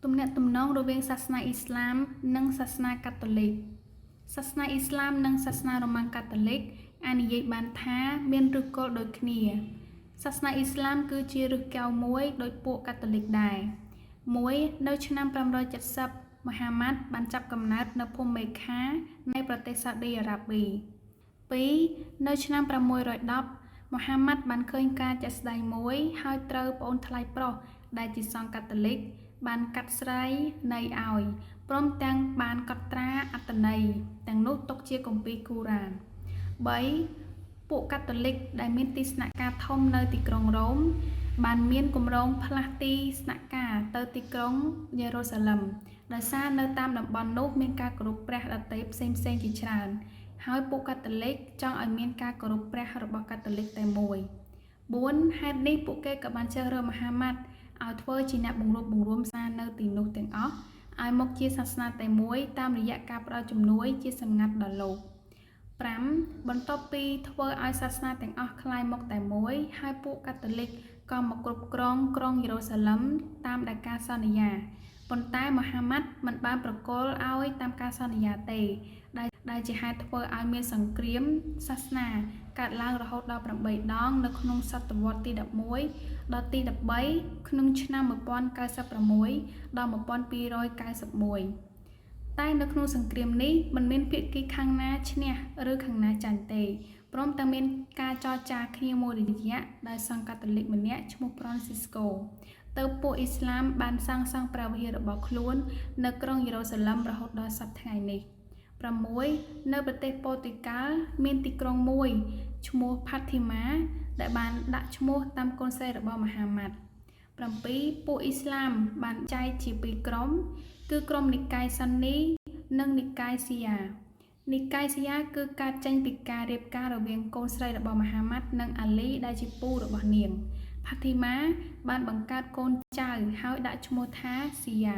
ទំនាក់ទំនងរវាងសាសនាអ៊ីស្លាមនិងសាសនាកាតូលិកសាសនាអ៊ីស្លាមនិងសាសនារ៉ូម៉ាំងកាតូលិកអាចនិយាយបានថាមានឫសគល់ដូចគ្នាសាសនាអ៊ីស្លាមគឺជាឫសកែវមួយដោយពួកកាតូលិកដែរមួយនៅឆ្នាំ570មហាម៉ាត់បានចាប់កំណើតនៅភូមិមេខានៃប្រទេសសាអូឌីអារ៉ាប៊ី2នៅឆ្នាំ610មហាម៉ាត់បានឃើញការជាក់ស្ដែងមួយហើយត្រូវប្អូនថ្លៃប្រុសដែលជាសង្ឃកាតូលិកបានកាត់ស្រាយនៃឲ្យព្រមទាំងបានកត់ត្រាអត្ថន័យទាំងនោះទុកជាគម្ពីរកូរ៉ាន3ពួកកាតូលិកដែលមានទីស្នាក់ការធំនៅទីក្រុងរ៉ូមបានមានគម្រោងផ្លាស់ទីស្នាក់ការទៅទីក្រុងយេរូសាឡឹមដោយសារនៅតាមតំបន់នោះមានការគោរពព្រះដតីផ្សេងៗជាច្រើនហើយពួកកាតូលិកចង់ឲ្យមានការគោរពព្រះរបស់កាតូលិកតែមួយ4ហេតុនេះពួកគេក៏បានជ្រើសរើសមហាម៉ាត់ឲ្យធ្វើជាអ្នកបង្រួបបង្រួមសាសនៅទីនោះទាំងអស់ឲ្យមកជាសាសនាតែមួយតាមរយៈការផ្ដល់ជំនួយជាសម្ងាត់ដល់លោក5បន្ទាប់ពីធ្វើឲ្យសាសនាទាំងអស់คล้ายមកតែមួយហើយពួកកាតូលិកក៏មកគ្រប់គ្រងក្រុងយេរូសាឡឹមតាមដែលការសន្យាប៉ុន្តែមហាម៉ាត់មិនបានប្រគល់ឲ្យតាមការសន្យាទេដែលជាហេតុធ្វើឲ្យមានសង្គ្រាមសាសនាកើតឡើងរហូតដល់8ដងនៅក្នុងសតវត្សទី11ដល់ទី13ក្នុងឆ្នាំ1096ដល់1291តែនៅក្នុងសង្គ្រាមនេះមិនមានភាគីខាងណាឈ្នះឬខាងណាចាញ់ទេព្រមទាំងមានការចរចាគ្នាមួយរយៈដោយសង្ឃកាតូលិកម្នាក់ឈ្មោះហ្វ្រន់ស៊ីស្កូទៅពួកអ៊ីស្លាមបានសាងសង់ព្រះវិហាររបស់ខ្លួននៅក្រុងយេរូសាឡឹមរហូតដល់សព្វថ្ងៃនេះ6នៅប្រទេសប៉ូទុយហ្គាល់មានទីក្រុងមួយឈ្មោះផាធីម៉ាដែលបានដាក់ឈ្មោះតាមកូនស្រីរបស់មហាម៉ាត់7ពួកអ៊ីស្លាមបានចែកជាពីរក្រុមគឺក្រុមនិកាយសាន់នីនិងនិកាយស៊ីយ៉ានិកាយស៊ីយ៉ាគឺកើតចេញពីការរៀបការរវាងកូនស្រីរបស់មហាម៉ាត់និងអាលីដែលជាពូរបស់នាងផាធីម៉ាបានបង្កើតកូនចៅហើយដាក់ឈ្មោះថាស៊ីយ៉ា